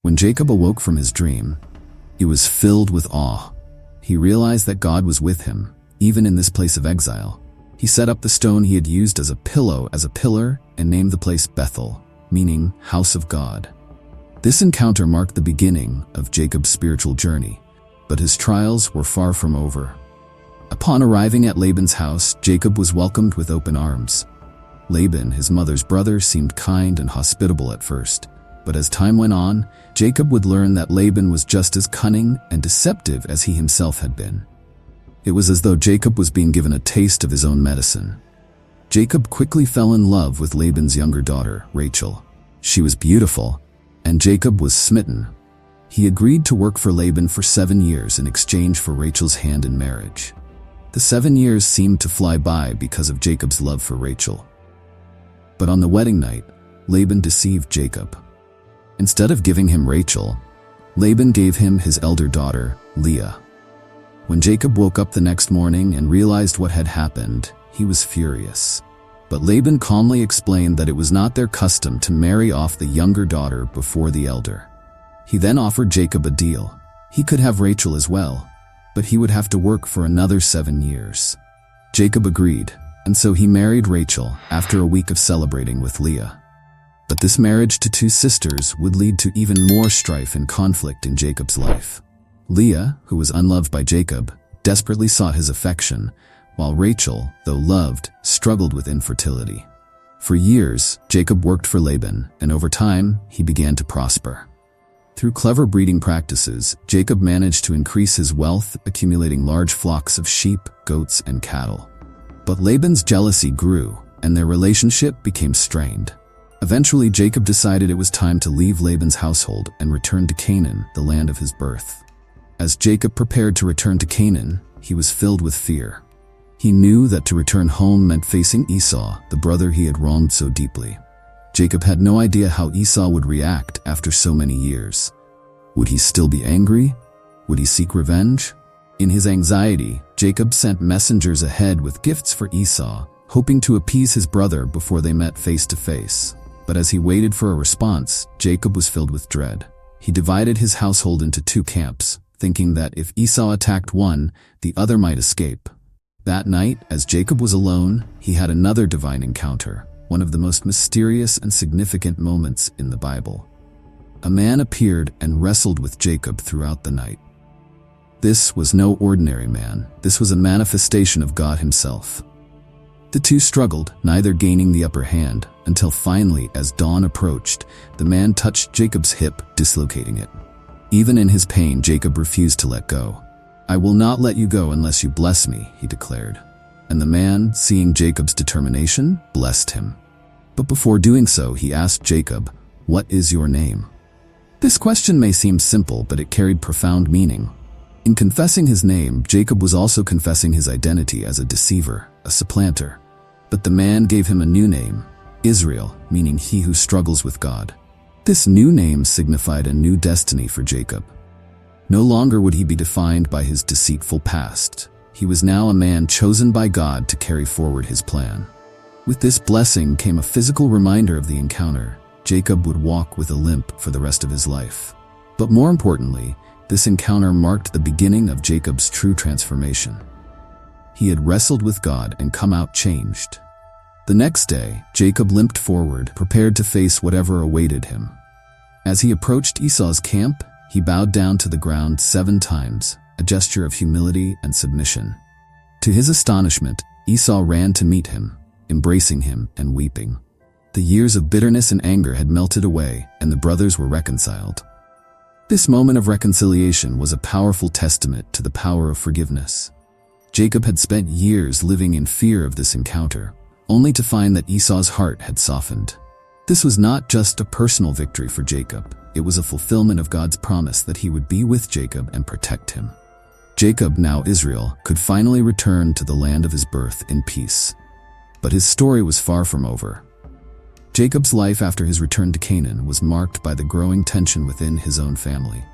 When Jacob awoke from his dream, he was filled with awe. He realized that God was with him, even in this place of exile. He set up the stone he had used as a pillow as a pillar and named the place Bethel, meaning house of God. This encounter marked the beginning of Jacob's spiritual journey, but his trials were far from over. Upon arriving at Laban's house, Jacob was welcomed with open arms. Laban, his mother's brother, seemed kind and hospitable at first, but as time went on, Jacob would learn that Laban was just as cunning and deceptive as he himself had been. It was as though Jacob was being given a taste of his own medicine. Jacob quickly fell in love with Laban's younger daughter, Rachel. She was beautiful, and Jacob was smitten. He agreed to work for Laban for 7 years in exchange for Rachel's hand in marriage. The 7 years seemed to fly by because of Jacob's love for Rachel. But on the wedding night, Laban deceived Jacob. Instead of giving him Rachel, Laban gave him his elder daughter, Leah. When Jacob woke up the next morning and realized what had happened, he was furious. But Laban calmly explained that it was not their custom to marry off the younger daughter before the elder. He then offered Jacob a deal. He could have Rachel as well, but he would have to work for another 7 years. Jacob agreed, and so he married Rachel after a week of celebrating with Leah. But this marriage to 2 sisters would lead to even more strife and conflict in Jacob's life. Leah, who was unloved by Jacob, desperately sought his affection, while Rachel, though loved, struggled with infertility. For years, Jacob worked for Laban, and over time, he began to prosper. Through clever breeding practices, Jacob managed to increase his wealth, accumulating large flocks of sheep, goats, and cattle. But Laban's jealousy grew, and their relationship became strained. Eventually, Jacob decided it was time to leave Laban's household and return to Canaan, the land of his birth. As Jacob prepared to return to Canaan, he was filled with fear. He knew that to return home meant facing Esau, the brother he had wronged so deeply. Jacob had no idea how Esau would react after so many years. Would he still be angry? Would he seek revenge? In his anxiety, Jacob sent messengers ahead with gifts for Esau, hoping to appease his brother before they met face to face. But as he waited for a response, Jacob was filled with dread. He divided his household into 2 camps, thinking that if Esau attacked one, the other might escape. That night, as Jacob was alone, he had another divine encounter, one of the most mysterious and significant moments in the Bible. A man appeared and wrestled with Jacob throughout the night. This was no ordinary man. This was a manifestation of God himself. The 2 struggled, neither gaining the upper hand, until finally, as dawn approached, the man touched Jacob's hip, dislocating it. Even in his pain, Jacob refused to let go. "I will not let you go unless you bless me," he declared. And the man, seeing Jacob's determination, blessed him. But before doing so, he asked Jacob, "What is your name?" This question may seem simple, but it carried profound meaning. In confessing his name, Jacob was also confessing his identity as a deceiver, a supplanter. But the man gave him a new name, Israel, meaning he who struggles with God. This new name signified a new destiny for Jacob. No longer would he be defined by his deceitful past. He was now a man chosen by God to carry forward his plan. With this blessing came a physical reminder of the encounter. Jacob would walk with a limp for the rest of his life. But more importantly, this encounter marked the beginning of Jacob's true transformation. He had wrestled with God and come out changed. The next day, Jacob limped forward, prepared to face whatever awaited him. As he approached Esau's camp, he bowed down to the ground 7 times, a gesture of humility and submission. To his astonishment, Esau ran to meet him, embracing him and weeping. The years of bitterness and anger had melted away, and the brothers were reconciled. This moment of reconciliation was a powerful testament to the power of forgiveness. Jacob had spent years living in fear of this encounter, only to find that Esau's heart had softened. This was not just a personal victory for Jacob, it was a fulfillment of God's promise that he would be with Jacob and protect him. Jacob, now Israel, could finally return to the land of his birth in peace. But his story was far from over. Jacob's life after his return to Canaan was marked by the growing tension within his own family.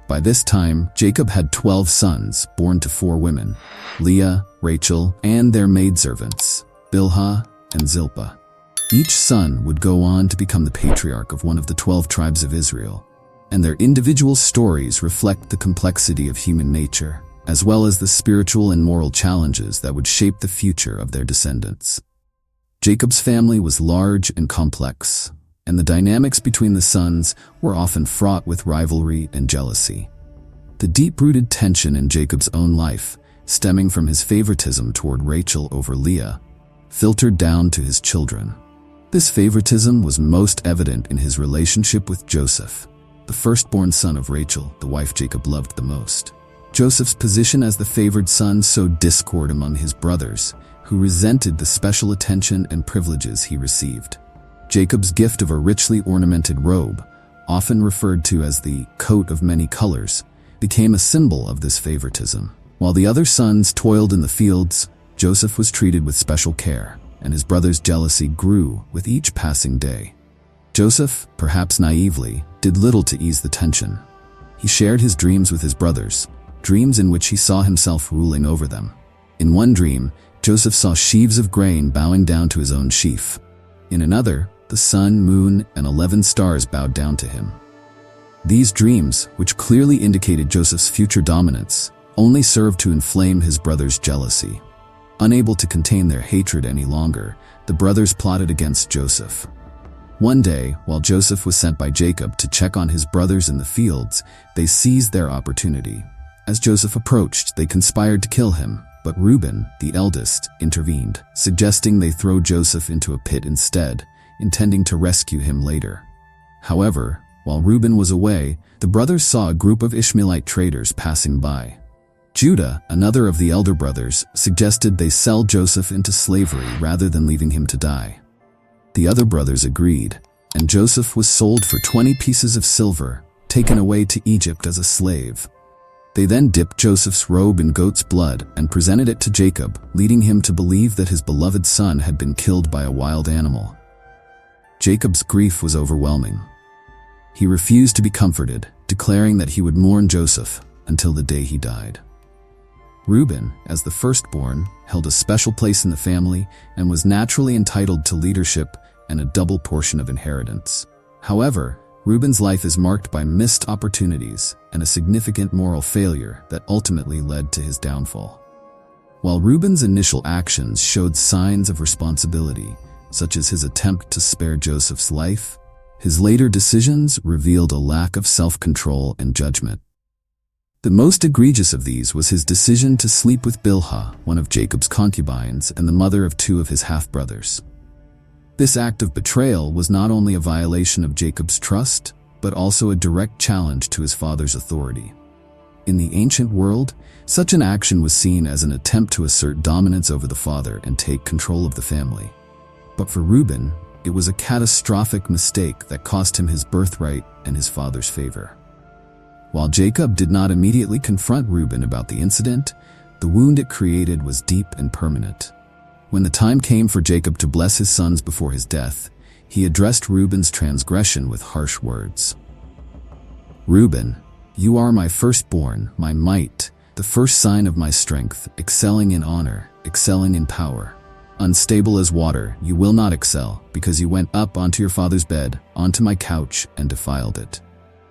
By this time, Jacob had 12 sons, born to 4 women, Leah, Rachel, and their maidservants, Bilhah and Zilpah. Each son would go on to become the patriarch of one of the 12 tribes of Israel. and their individual stories reflect the complexity of human nature, as well as the spiritual and moral challenges that would shape the future of their descendants. Jacob's family was large and complex, and the dynamics between the sons were often fraught with rivalry and jealousy. The deep-rooted tension in Jacob's own life, stemming from his favoritism toward Rachel over Leah, filtered down to his children. This favoritism was most evident in his relationship with Joseph, the firstborn son of Rachel, the wife Jacob loved the most. Joseph's position as the favored son sowed discord among his brothers, who resented the special attention and privileges he received. Jacob's gift of a richly ornamented robe, often referred to as the coat of many colors, became a symbol of this favoritism. While the other sons toiled in the fields, Joseph was treated with special care, and his brothers' jealousy grew with each passing day. Joseph, perhaps naively, did little to ease the tension. He shared his dreams with his brothers, dreams in which he saw himself ruling over them. In one dream, Joseph saw sheaves of grain bowing down to his own sheaf. In another, the sun, moon, and 11 stars bowed down to him. These dreams, which clearly indicated Joseph's future dominance, only served to inflame his brothers' jealousy. Unable to contain their hatred any longer, the brothers plotted against Joseph. One day, while Joseph was sent by Jacob to check on his brothers in the fields, they seized their opportunity. As Joseph approached, they conspired to kill him, but Reuben, the eldest, intervened, suggesting they throw Joseph into a pit instead, intending to rescue him later. However, while Reuben was away, the brothers saw a group of Ishmaelite traders passing by. Judah, another of the elder brothers, suggested they sell Joseph into slavery rather than leaving him to die. The other brothers agreed, and Joseph was sold for 20 pieces of silver, taken away to Egypt as a slave. They then dipped Joseph's robe in goat's blood and presented it to Jacob, leading him to believe that his beloved son had been killed by a wild animal. Jacob's grief was overwhelming. He refused to be comforted, declaring that he would mourn Joseph until the day he died. Reuben, as the firstborn, held a special place in the family and was naturally entitled to leadership and a double portion of inheritance. However, Reuben's life is marked by missed opportunities and a significant moral failure that ultimately led to his downfall. While Reuben's initial actions showed signs of responsibility, such as his attempt to spare Joseph's life, his later decisions revealed a lack of self-control and judgment. The most egregious of these was his decision to sleep with Bilhah, one of Jacob's concubines and the mother of 2 of his half-brothers. This act of betrayal was not only a violation of Jacob's trust, but also a direct challenge to his father's authority. In the ancient world, such an action was seen as an attempt to assert dominance over the father and take control of the family. But for Reuben, it was a catastrophic mistake that cost him his birthright and his father's favor. While Jacob did not immediately confront Reuben about the incident, the wound it created was deep and permanent. When the time came for Jacob to bless his sons before his death, he addressed Reuben's transgression with harsh words. "Reuben, you are my firstborn, my might, the first sign of my strength, excelling in honor, excelling in power. Unstable as water, you will not excel, because you went up onto your father's bed, onto my couch, and defiled it."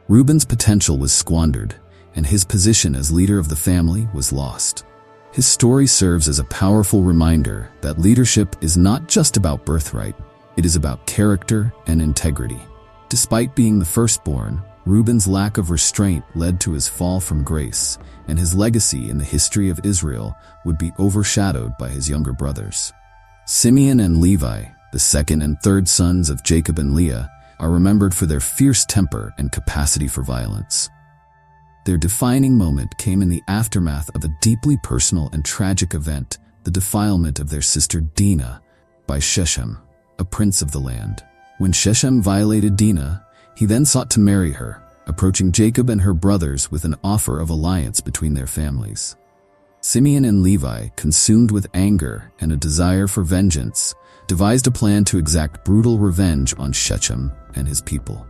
Reuben's potential was squandered, and his position as leader of the family was lost. His story serves as a powerful reminder that leadership is not just about birthright, it is about character and integrity. Despite being the firstborn, Reuben's lack of restraint led to his fall from grace, and his legacy in the history of Israel would be overshadowed by his younger brothers. Simeon and Levi, the second and third sons of Jacob and Leah, are remembered for their fierce temper and capacity for violence. Their defining moment came in the aftermath of a deeply personal and tragic event, the defilement of their sister Dinah by Shechem, a prince of the land. When Shechem violated Dinah, he then sought to marry her, approaching Jacob and her brothers with an offer of alliance between their families. Simeon and Levi, consumed with anger and a desire for vengeance, devised a plan to exact brutal revenge on Shechem and his people.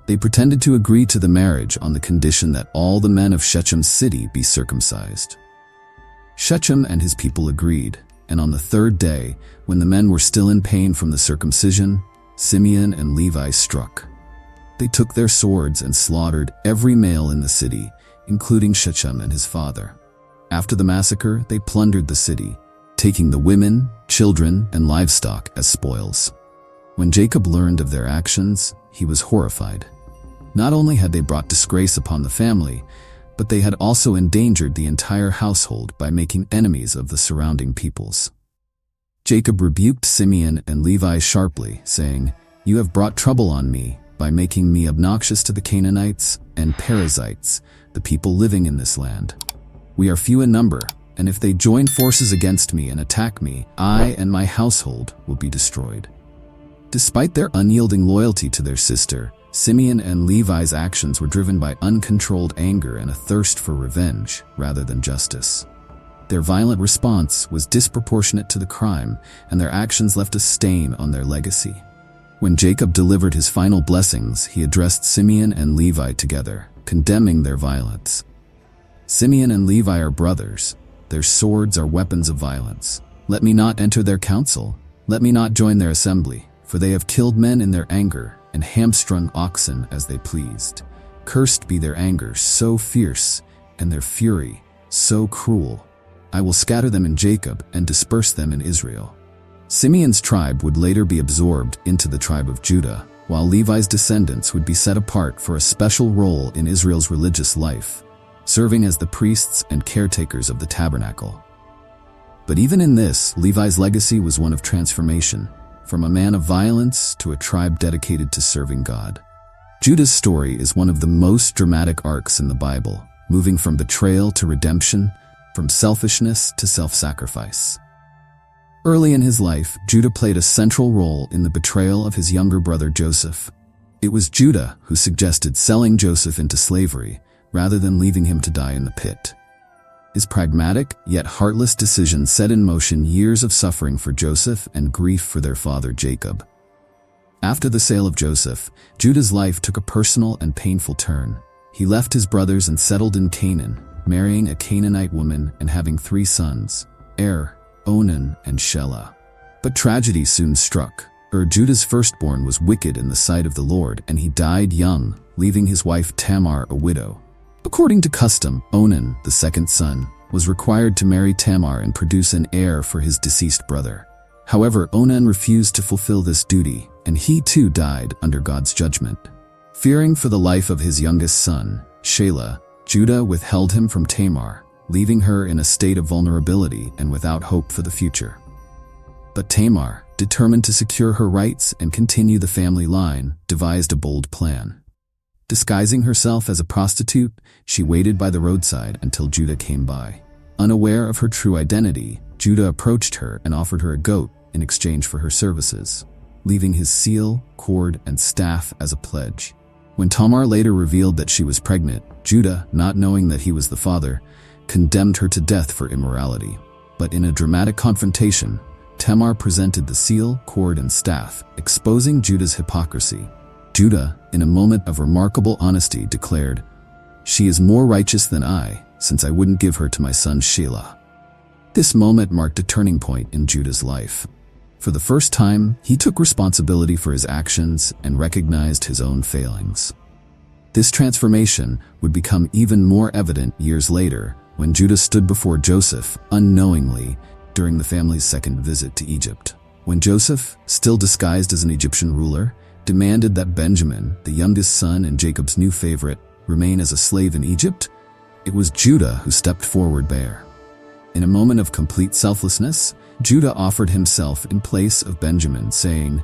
They pretended to agree to the marriage on the condition that all the men of Shechem's city be circumcised. Shechem and his people agreed, and on the 3rd day, when the men were still in pain from the circumcision, Simeon and Levi struck. They took their swords and slaughtered every male in the city, including Shechem and his father. After the massacre, they plundered the city, taking the women, children, and livestock as spoils. When Jacob learned of their actions, he was horrified. Not only had they brought disgrace upon the family, but they had also endangered the entire household by making enemies of the surrounding peoples. Jacob rebuked Simeon and Levi sharply, saying, "You have brought trouble on me by making me obnoxious to the Canaanites and Perizzites, the people living in this land. We are few in number, and if they join forces against me and attack me, I and my household will be destroyed." Despite their unyielding loyalty to their sister, Simeon and Levi's actions were driven by uncontrolled anger and a thirst for revenge rather than justice. Their violent response was disproportionate to the crime, and their actions left a stain on their legacy. When Jacob delivered his final blessings, he addressed Simeon and Levi together, condemning their violence. "Simeon and Levi are brothers. Their swords are weapons of violence. Let me not enter their council. Let me not join their assembly, for they have killed men in their anger and hamstrung oxen as they pleased. Cursed be their anger so fierce, and their fury so cruel. I will scatter them in Jacob and disperse them in Israel." Simeon's tribe would later be absorbed into the tribe of Judah, while Levi's descendants would be set apart for a special role in Israel's religious life, serving as the priests and caretakers of the tabernacle. But even in this, Levi's legacy was one of transformation, from a man of violence to a tribe dedicated to serving God. Judah's story is one of the most dramatic arcs in the Bible, moving from betrayal to redemption, from selfishness to self-sacrifice. Early in his life, Judah played a central role in the betrayal of his younger brother Joseph. It was Judah who suggested selling Joseph into slavery, rather than leaving him to die in the pit. His pragmatic, yet heartless decision set in motion years of suffering for Joseph and grief for their father Jacob. After the sale of Joseph, Judah's life took a personal and painful turn. He left his brothers and settled in Canaan, marrying a Canaanite woman and having 3 sons, Er, Onan, and Shelah. But tragedy soon struck. Judah's firstborn was wicked in the sight of the Lord, and he died young, leaving his wife Tamar a widow. According to custom, Onan, the second son, was required to marry Tamar and produce an heir for his deceased brother. However, Onan refused to fulfill this duty, and he too died under God's judgment. Fearing for the life of his youngest son, Shelah, Judah withheld him from Tamar, leaving her in a state of vulnerability and without hope for the future. But Tamar, determined to secure her rights and continue the family line, devised a bold plan. Disguising herself as a prostitute, she waited by the roadside until Judah came by. Unaware of her true identity, Judah approached her and offered her a goat in exchange for her services, leaving his seal, cord, and staff as a pledge. When Tamar later revealed that she was pregnant, Judah, not knowing that he was the father, condemned her to death for immorality. But in a dramatic confrontation, Tamar presented the seal, cord, and staff, exposing Judah's hypocrisy. Judah, in a moment of remarkable honesty, declared, "She is more righteous than I, since I wouldn't give her to my son Shelah." This moment marked a turning point in Judah's life. For the first time, he took responsibility for his actions and recognized his own failings. This transformation would become even more evident years later when Judah stood before Joseph unknowingly during the family's second visit to Egypt. When Joseph, still disguised as an Egyptian ruler, demanded that Benjamin, the youngest son and Jacob's new favorite, remain as a slave in Egypt, it was Judah who stepped forward there. In a moment of complete selflessness, Judah offered himself in place of Benjamin, saying,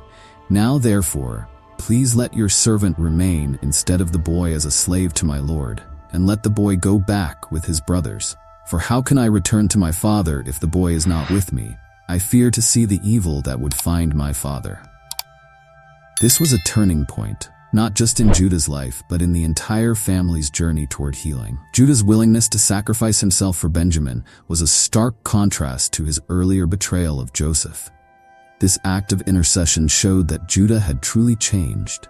"Now therefore, please let your servant remain instead of the boy as a slave to my lord, and let the boy go back with his brothers. For how can I return to my father if the boy is not with me? I fear to see the evil that would find my father." This was a turning point, not just in Judah's life, but in the entire family's journey toward healing. Judah's willingness to sacrifice himself for Benjamin was a stark contrast to his earlier betrayal of Joseph. This act of intercession showed that Judah had truly changed,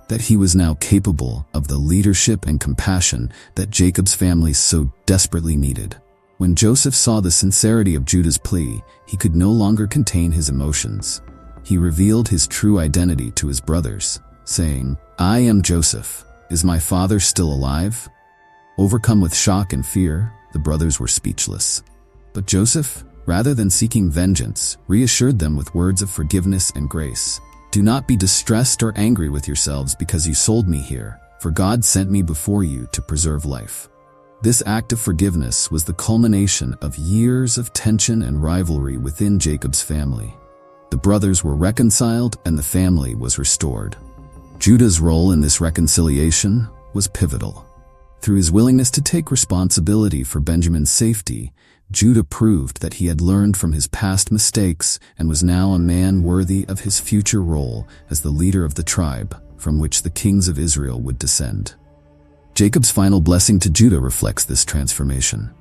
that he was now capable of the leadership and compassion that Jacob's family so desperately needed. When Joseph saw the sincerity of Judah's plea, he could no longer contain his emotions. He revealed his true identity to his brothers, saying, "I am Joseph. Is my father still alive?" Overcome with shock and fear, the brothers were speechless. But Joseph, rather than seeking vengeance, reassured them with words of forgiveness and grace. "Do not be distressed or angry with yourselves because you sold me here, for God sent me before you to preserve life." This act of forgiveness was the culmination of years of tension and rivalry within Jacob's family. The brothers were reconciled and the family was restored. Judah's role in this reconciliation was pivotal. Through his willingness to take responsibility for Benjamin's safety, Judah proved that he had learned from his past mistakes and was now a man worthy of his future role as the leader of the tribe from which the kings of Israel would descend. Jacob's final blessing to Judah reflects this transformation.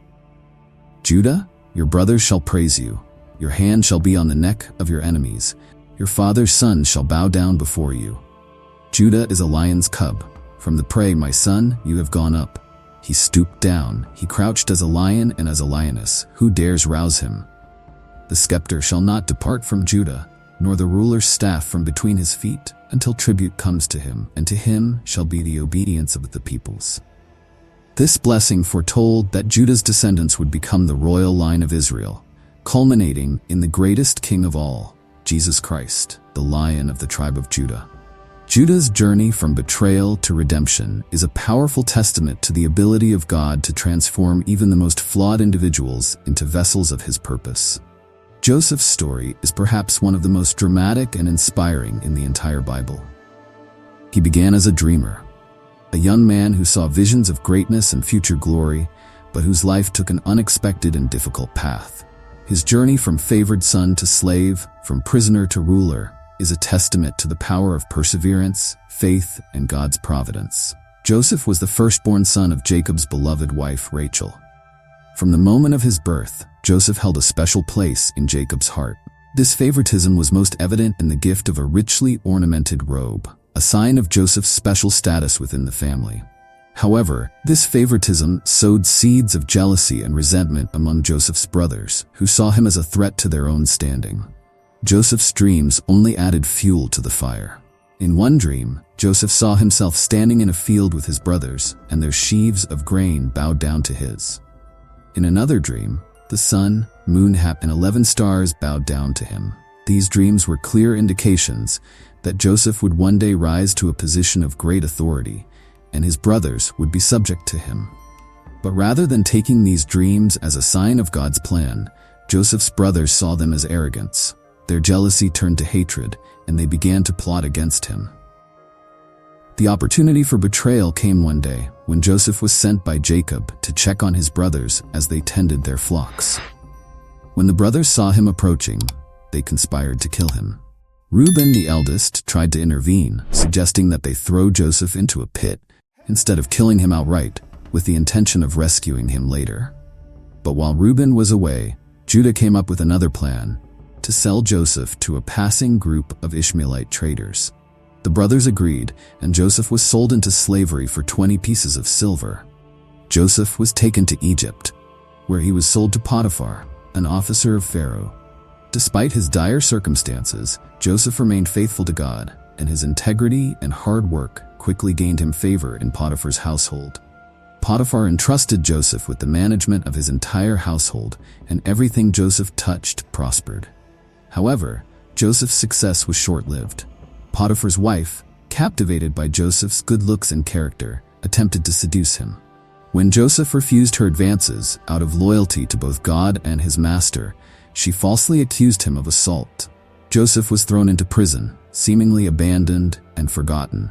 "Judah, your brothers shall praise you. Your hand shall be on the neck of your enemies. Your father's sons shall bow down before you. Judah is a lion's cub. From the prey, my son, you have gone up. He stooped down, he crouched as a lion and as a lioness. Who dares rouse him? The scepter shall not depart from Judah, nor the ruler's staff from between his feet, until tribute comes to him, and to him shall be the obedience of the peoples." This blessing foretold that Judah's descendants would become the royal line of Israel, culminating in the greatest king of all, Jesus Christ, the Lion of the tribe of Judah. Judah's journey from betrayal to redemption is a powerful testament to the ability of God to transform even the most flawed individuals into vessels of his purpose. Joseph's story is perhaps one of the most dramatic and inspiring in the entire Bible. He began as a dreamer, a young man who saw visions of greatness and future glory, but whose life took an unexpected and difficult path. His journey from favored son to slave, from prisoner to ruler, is a testament to the power of perseverance, faith, and God's providence. Joseph was the firstborn son of Jacob's beloved wife, Rachel. From the moment of his birth, Joseph held a special place in Jacob's heart. This favoritism was most evident in the gift of a richly ornamented robe, a sign of Joseph's special status within the family. However, this favoritism sowed seeds of jealousy and resentment among Joseph's brothers, who saw him as a threat to their own standing. Joseph's dreams only added fuel to the fire. In one dream, Joseph saw himself standing in a field with his brothers, and their sheaves of grain bowed down to his. In another dream, the sun, moon, and 11 stars bowed down to him. These dreams were clear indications that Joseph would one day rise to a position of great authority, and his brothers would be subject to him. But rather than taking these dreams as a sign of God's plan, Joseph's brothers saw them as arrogance. Their jealousy turned to hatred, and they began to plot against him. The opportunity for betrayal came one day when Joseph was sent by Jacob to check on his brothers as they tended their flocks. When the brothers saw him approaching, they conspired to kill him. Reuben, the eldest, tried to intervene, suggesting that they throw Joseph into a pit instead of killing him outright, with the intention of rescuing him later. But while Reuben was away, Judah came up with another plan: to sell Joseph to a passing group of Ishmaelite traders. The brothers agreed, and Joseph was sold into slavery for 20 pieces of silver. Joseph was taken to Egypt, where he was sold to Potiphar, an officer of Pharaoh. Despite his dire circumstances, Joseph remained faithful to God, and his integrity and hard work quickly gained him favor in Potiphar's household. Potiphar entrusted Joseph with the management of his entire household, and everything Joseph touched prospered. However, Joseph's success was short-lived. Potiphar's wife, captivated by Joseph's good looks and character, attempted to seduce him. When Joseph refused her advances out of loyalty to both God and his master, she falsely accused him of assault. Joseph was thrown into prison, seemingly abandoned and forgotten.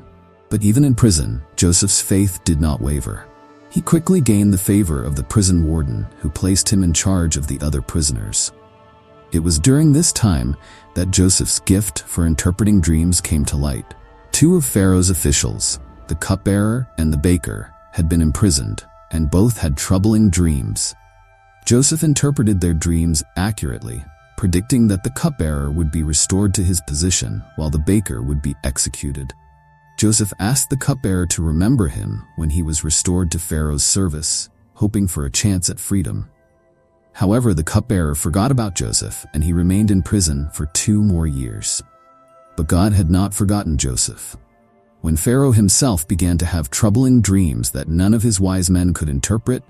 But even in prison, Joseph's faith did not waver. He quickly gained the favor of the prison warden, who placed him in charge of the other prisoners. It was during this time that Joseph's gift for interpreting dreams came to light. Two of Pharaoh's officials, the cupbearer and the baker, had been imprisoned, and both had troubling dreams. Joseph interpreted their dreams accurately, predicting that the cupbearer would be restored to his position while the baker would be executed. Joseph asked the cupbearer to remember him when he was restored to Pharaoh's service, hoping for a chance at freedom. However, the cupbearer forgot about Joseph, and he remained in prison for 2 more years. But God had not forgotten Joseph. When Pharaoh himself began to have troubling dreams that none of his wise men could interpret,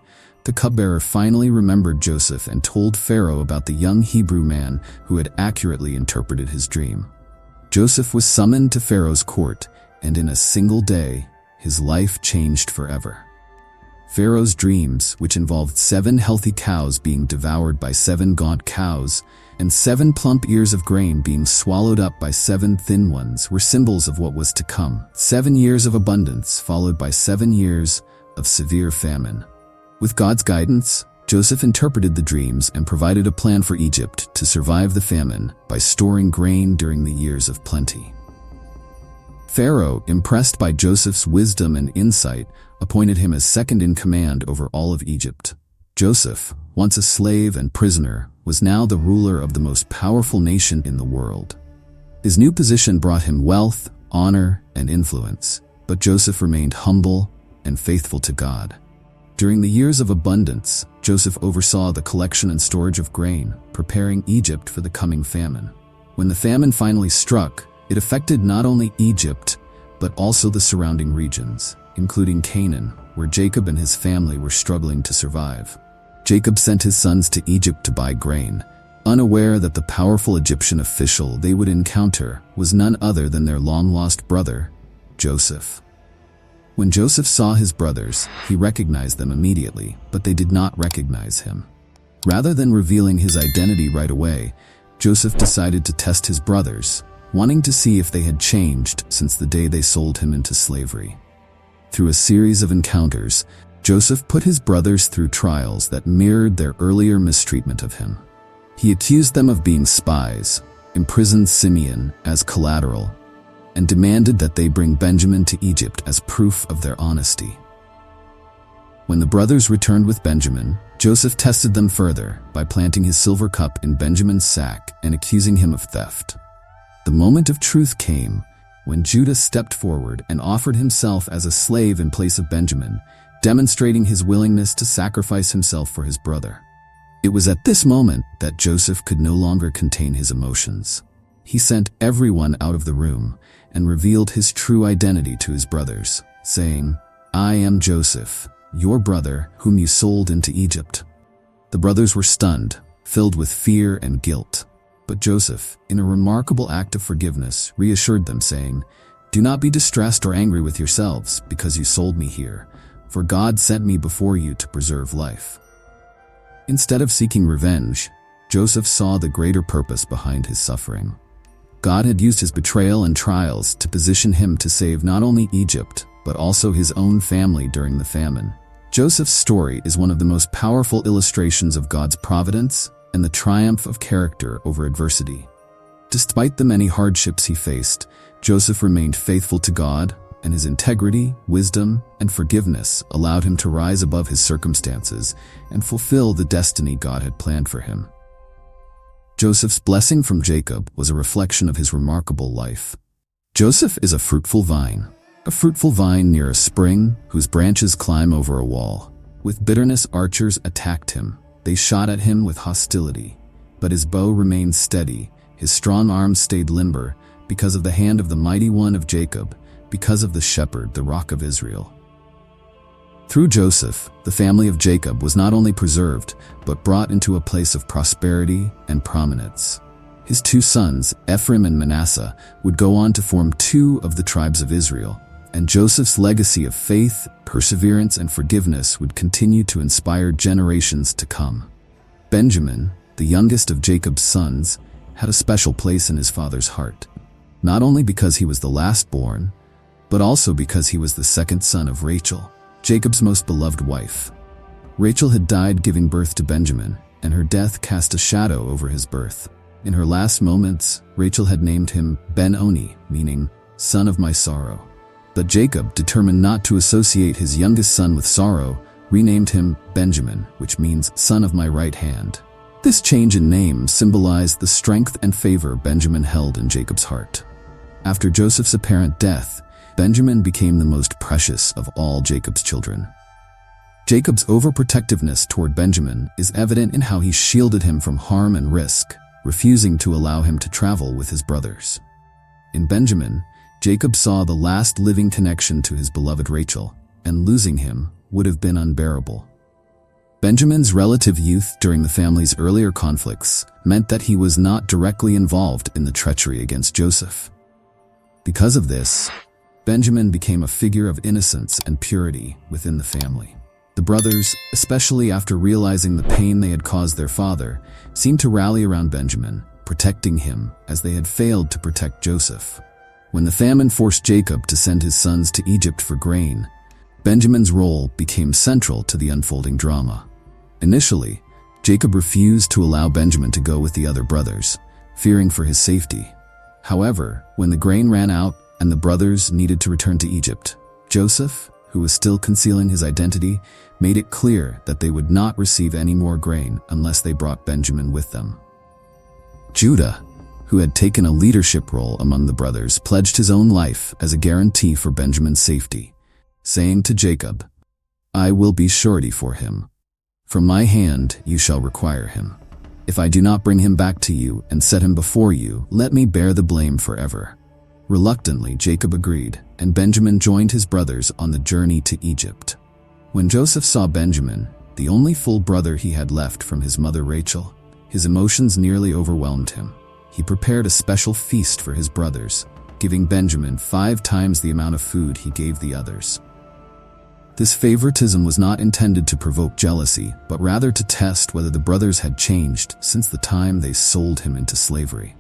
the cupbearer finally remembered Joseph and told Pharaoh about the young Hebrew man who had accurately interpreted his dream. Joseph was summoned to Pharaoh's court, and in a single day, his life changed forever. Pharaoh's dreams, which involved 7 healthy cows being devoured by 7 gaunt cows, and 7 plump ears of grain being swallowed up by 7 thin ones, were symbols of what was to come. 7 years of abundance followed by 7 years of severe famine. With God's guidance, Joseph interpreted the dreams and provided a plan for Egypt to survive the famine by storing grain during the years of plenty. Pharaoh, impressed by Joseph's wisdom and insight, appointed him as second in command over all of Egypt. Joseph, once a slave and prisoner, was now the ruler of the most powerful nation in the world. His new position brought him wealth, honor, and influence, but Joseph remained humble and faithful to God. During the years of abundance, Joseph oversaw the collection and storage of grain, preparing Egypt for the coming famine. When the famine finally struck, it affected not only Egypt, but also the surrounding regions, including Canaan, where Jacob and his family were struggling to survive. Jacob sent his sons to Egypt to buy grain, unaware that the powerful Egyptian official they would encounter was none other than their long-lost brother, Joseph. When Joseph saw his brothers, he recognized them immediately, but they did not recognize him. Rather than revealing his identity right away, Joseph decided to test his brothers, wanting to see if they had changed since the day they sold him into slavery. Through a series of encounters, Joseph put his brothers through trials that mirrored their earlier mistreatment of him. He accused them of being spies, imprisoned Simeon as collateral, and demanded that they bring Benjamin to Egypt as proof of their honesty. When the brothers returned with Benjamin, Joseph tested them further by planting his silver cup in Benjamin's sack and accusing him of theft. The moment of truth came when Judah stepped forward and offered himself as a slave in place of Benjamin, demonstrating his willingness to sacrifice himself for his brother. It was at this moment that Joseph could no longer contain his emotions. He sent everyone out of the room and revealed his true identity to his brothers, saying, "I am Joseph, your brother, whom you sold into Egypt." The brothers were stunned, filled with fear and guilt. But Joseph, in a remarkable act of forgiveness, reassured them, saying, "Do not be distressed or angry with yourselves because you sold me here, for God sent me before you to preserve life." Instead of seeking revenge, Joseph saw the greater purpose behind his suffering. God had used his betrayal and trials to position him to save not only Egypt, but also his own family during the famine. Joseph's story is one of the most powerful illustrations of God's providence and the triumph of character over adversity. Despite the many hardships he faced, Joseph remained faithful to God, and his integrity, wisdom, and forgiveness allowed him to rise above his circumstances and fulfill the destiny God had planned for him. Joseph's blessing from Jacob was a reflection of his remarkable life. Joseph is a fruitful vine near a spring whose branches climb over a wall. With bitterness, archers attacked him. They shot at him with hostility, but his bow remained steady, his strong arms stayed limber, because of the hand of the mighty one of Jacob, because of the shepherd, the rock of Israel. Through Joseph, the family of Jacob was not only preserved, but brought into a place of prosperity and prominence. His 2 sons, Ephraim and Manasseh, would go on to form 2 of the tribes of Israel, and Joseph's legacy of faith, perseverance, and forgiveness would continue to inspire generations to come. Benjamin, the youngest of Jacob's sons, had a special place in his father's heart, not only because he was the last-born, but also because he was the second son of Rachel, Jacob's most beloved wife. Rachel had died giving birth to Benjamin, and her death cast a shadow over his birth. In her last moments, Rachel had named him Ben-Oni, meaning son of my sorrow. But Jacob, determined not to associate his youngest son with sorrow, renamed him Benjamin, which means son of my right hand. This change in name symbolized the strength and favor Benjamin held in Jacob's heart. After Joseph's apparent death, Benjamin became the most precious of all Jacob's children. Jacob's overprotectiveness toward Benjamin is evident in how he shielded him from harm and risk, refusing to allow him to travel with his brothers. In Benjamin, Jacob saw the last living connection to his beloved Rachel, and losing him would have been unbearable. Benjamin's relative youth during the family's earlier conflicts meant that he was not directly involved in the treachery against Joseph. Because of this, Benjamin became a figure of innocence and purity within the family. The brothers, especially after realizing the pain they had caused their father, seemed to rally around Benjamin, protecting him as they had failed to protect Joseph. When the famine forced Jacob to send his sons to Egypt for grain, Benjamin's role became central to the unfolding drama. Initially, Jacob refused to allow Benjamin to go with the other brothers, fearing for his safety. However, when the grain ran out and the brothers needed to return to Egypt, Joseph, who was still concealing his identity, made it clear that they would not receive any more grain unless they brought Benjamin with them. Judah, who had taken a leadership role among the brothers, pledged his own life as a guarantee for Benjamin's safety, saying to Jacob, "I will be surety for him. From my hand you shall require him. If I do not bring him back to you and set him before you, let me bear the blame forever." Reluctantly, Jacob agreed, and Benjamin joined his brothers on the journey to Egypt. When Joseph saw Benjamin, the only full brother he had left from his mother Rachel, his emotions nearly overwhelmed him. He prepared a special feast for his brothers, giving Benjamin 5 times the amount of food he gave the others. This favoritism was not intended to provoke jealousy, but rather to test whether the brothers had changed since the time they sold him into slavery.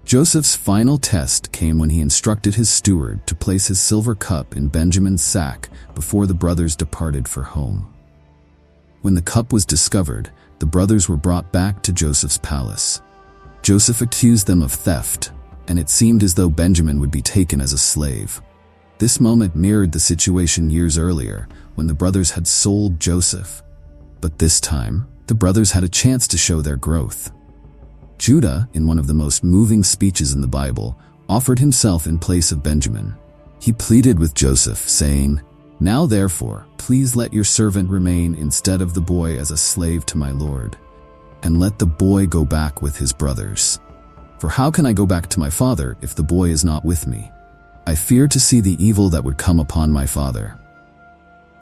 Joseph's final test came when he instructed his steward to place his silver cup in Benjamin's sack before the brothers departed for home. When the cup was discovered, the brothers were brought back to Joseph's palace. Joseph accused them of theft, and it seemed as though Benjamin would be taken as a slave. This moment mirrored the situation years earlier when the brothers had sold Joseph. But this time, the brothers had a chance to show their growth. Judah, in one of the most moving speeches in the Bible, offered himself in place of Benjamin. He pleaded with Joseph, saying, "Now therefore, please let your servant remain instead of the boy as a slave to my lord, and let the boy go back with his brothers. For how can I go back to my father if the boy is not with me? I fear to see the evil that would come upon my father."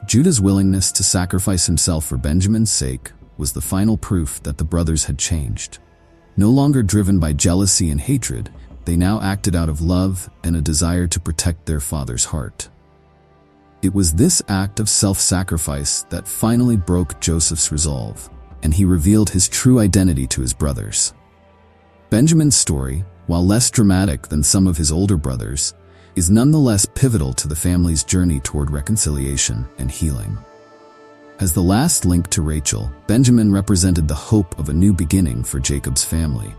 Judah's willingness to sacrifice himself for Benjamin's sake was the final proof that the brothers had changed. No longer driven by jealousy and hatred, they now acted out of love and a desire to protect their father's heart. It was this act of self-sacrifice that finally broke Joseph's resolve, and he revealed his true identity to his brothers. Benjamin's story, while less dramatic than some of his older brothers, is nonetheless pivotal to the family's journey toward reconciliation and healing. As the last link to Rachel, Benjamin represented the hope of a new beginning for Jacob's family.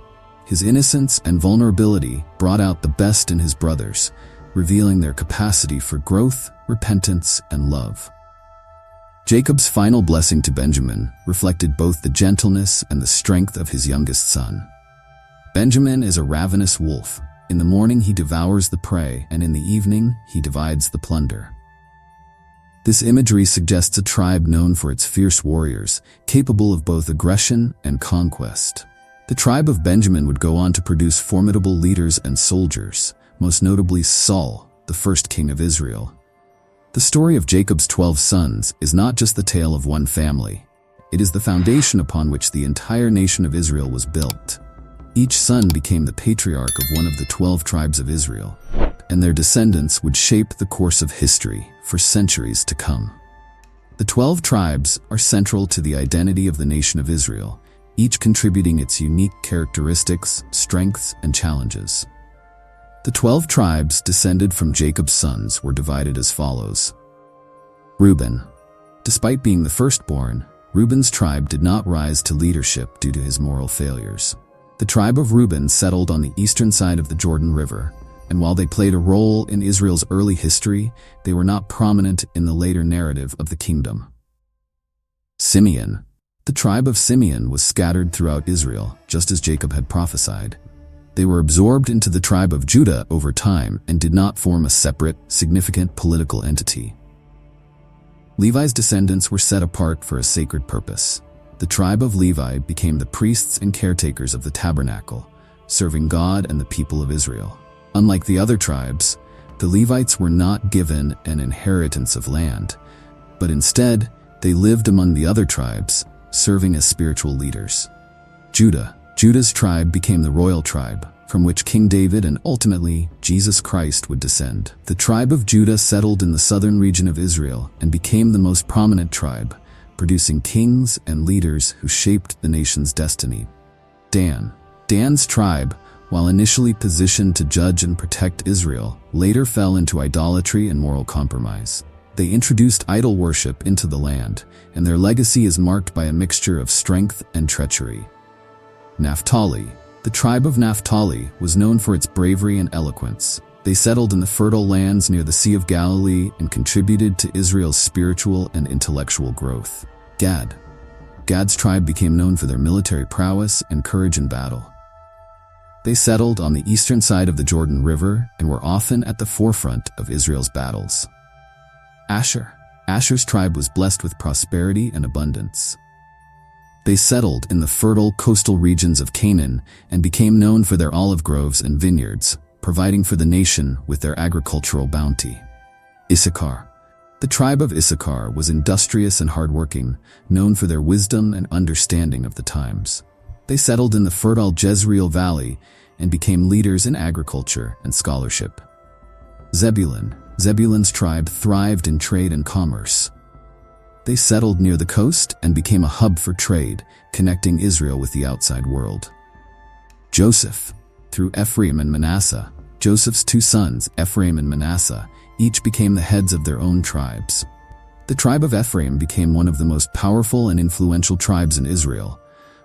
His innocence and vulnerability brought out the best in his brothers, revealing their capacity for growth, repentance, and love. Jacob's final blessing to Benjamin reflected both the gentleness and the strength of his youngest son. Benjamin is a ravenous wolf. In the morning he devours the prey, and in the evening he divides the plunder. This imagery suggests a tribe known for its fierce warriors, capable of both aggression and conquest. The tribe of Benjamin would go on to produce formidable leaders and soldiers, most notably Saul, the first king of Israel. The story of Jacob's 12 sons is not just the tale of one family. It is the foundation upon which the entire nation of Israel was built. Each son became the patriarch of one of the 12 tribes of Israel, and their descendants would shape the course of history for centuries to come. The 12 tribes are central to the identity of the nation of Israel, each contributing its unique characteristics, strengths, and challenges. The 12 tribes descended from Jacob's sons were divided as follows. Reuben. Despite being the firstborn, Reuben's tribe did not rise to leadership due to his moral failures. The tribe of Reuben settled on the eastern side of the Jordan River, and while they played a role in Israel's early history, they were not prominent in the later narrative of the kingdom. Simeon. The tribe of Simeon was scattered throughout Israel, just as Jacob had prophesied. They were absorbed into the tribe of Judah over time and did not form a separate, significant political entity. Levi's descendants were set apart for a sacred purpose. The tribe of Levi became the priests and caretakers of the tabernacle, serving God and the people of Israel. Unlike the other tribes, The Levites were not given an inheritance of land, but instead, they lived among the other tribes, serving as spiritual leaders. Judah's tribe became the royal tribe, from which King David and ultimately Jesus Christ would descend. The tribe of Judah settled in the southern region of Israel and became the most prominent tribe, producing kings and leaders who shaped the nation's destiny. Dan's tribe, while initially positioned to judge and protect Israel, later fell into idolatry and moral compromise. They introduced idol worship into the land, and their legacy is marked by a mixture of strength and treachery. Naphtali. The tribe of Naphtali was known for its bravery and eloquence. They settled in the fertile lands near the Sea of Galilee and contributed to Israel's spiritual and intellectual growth. Gad's tribe became known for their military prowess and courage in battle. They settled on the eastern side of the Jordan River and were often at the forefront of Israel's battles. Asher's tribe was blessed with prosperity and abundance. They settled in the fertile coastal regions of Canaan and became known for their olive groves and vineyards, providing for the nation with their agricultural bounty. Issachar. The tribe of Issachar was industrious and hardworking, known for their wisdom and understanding of the times. They settled in the fertile Jezreel Valley and became leaders in agriculture and scholarship. Zebulun's tribe thrived in trade and commerce. They settled near the coast and became a hub for trade, connecting Israel with the outside world. Joseph. Through Ephraim and Manasseh, Joseph's two sons, Ephraim and Manasseh, each became the heads of their own tribes. The tribe of Ephraim became one of the most powerful and influential tribes in Israel,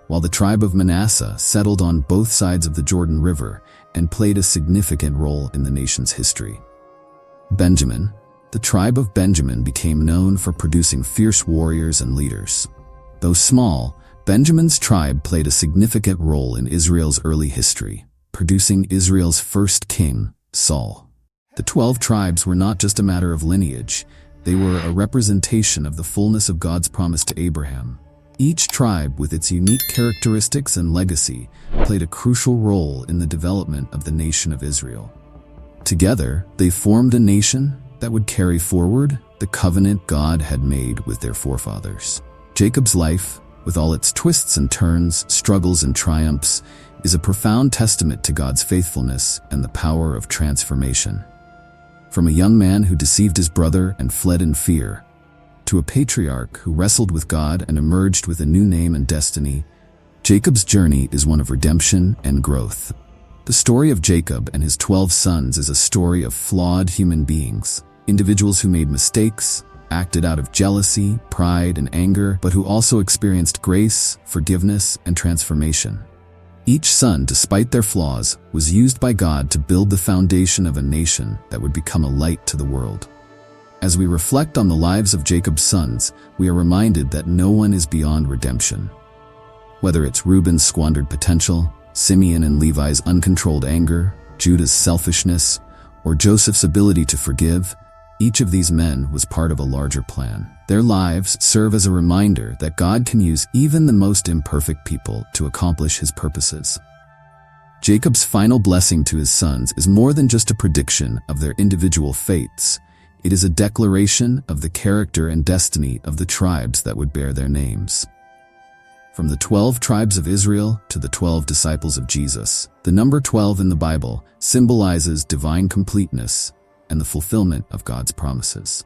while the tribe of Manasseh settled on both sides of the Jordan River and played a significant role in the nation's history. Benjamin. The tribe of Benjamin became known for producing fierce warriors and leaders. Though small, Benjamin's tribe played a significant role in Israel's early history, producing Israel's first king, Saul. The 12 tribes were not just a matter of lineage, they were a representation of the fullness of God's promise to Abraham. Each tribe, with its unique characteristics and legacy, played a crucial role in the development of the nation of Israel. Together, they formed a nation that would carry forward the covenant God had made with their forefathers. Jacob's life, with all its twists and turns, struggles and triumphs, is a profound testament to God's faithfulness and the power of transformation. From a young man who deceived his brother and fled in fear, to a patriarch who wrestled with God and emerged with a new name and destiny, Jacob's journey is one of redemption and growth. The story of Jacob and his 12 sons is a story of flawed human beings, individuals who made mistakes, acted out of jealousy, pride, and anger, but who also experienced grace, forgiveness, and transformation. Each son, despite their flaws, was used by God to build the foundation of a nation that would become a light to the world. As we reflect on the lives of Jacob's sons, we are reminded that no one is beyond redemption. Whether it's Reuben's squandered potential, Simeon and Levi's uncontrolled anger, Judah's selfishness, or Joseph's ability to forgive, each of these men was part of a larger plan. Their lives serve as a reminder that God can use even the most imperfect people to accomplish his purposes. Jacob's final blessing to his sons is more than just a prediction of their individual fates. It is a declaration of the character and destiny of the tribes that would bear their names. From the 12 tribes of Israel to the 12 disciples of Jesus, the number 12 in the Bible symbolizes divine completeness and the fulfillment of God's promises.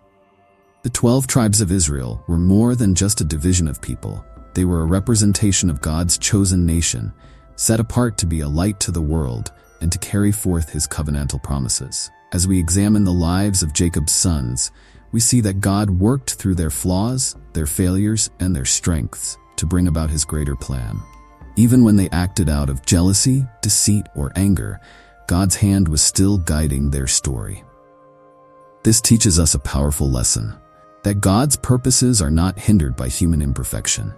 The 12 tribes of Israel were more than just a division of people. They were a representation of God's chosen nation, set apart to be a light to the world and to carry forth his covenantal promises. As we examine the lives of Jacob's sons, we see that God worked through their flaws, their failures, and their strengths to bring about his greater plan. Even when they acted out of jealousy, deceit, or anger, God's hand was still guiding their story. This teaches us a powerful lesson, that God's purposes are not hindered by human imperfection.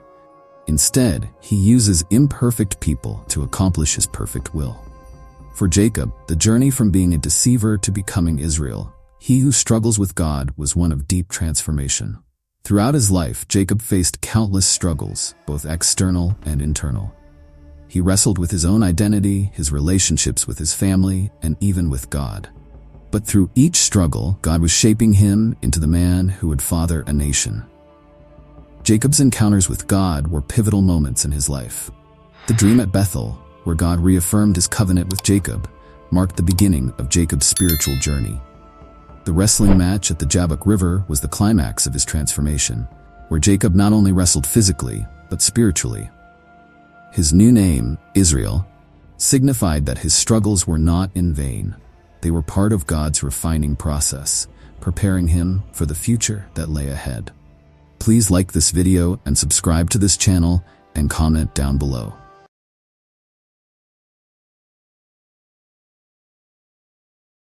Instead, he uses imperfect people to accomplish his perfect will. For Jacob, the journey from being a deceiver to becoming Israel, he who struggles with God was one of deep transformation. Throughout his life, Jacob faced countless struggles, both external and internal. He wrestled with his own identity, his relationships with his family, and even with God. But through each struggle, God was shaping him into the man who would father a nation. Jacob's encounters with God were pivotal moments in his life. The dream at Bethel, where God reaffirmed his covenant with Jacob, marked the beginning of Jacob's spiritual journey. The wrestling match at the Jabbok River was the climax of his transformation, where Jacob not only wrestled physically, but spiritually. His new name, Israel, signified that his struggles were not in vain. They were part of God's refining process, preparing him for the future that lay ahead. Please like this video and subscribe to this channel and comment down below.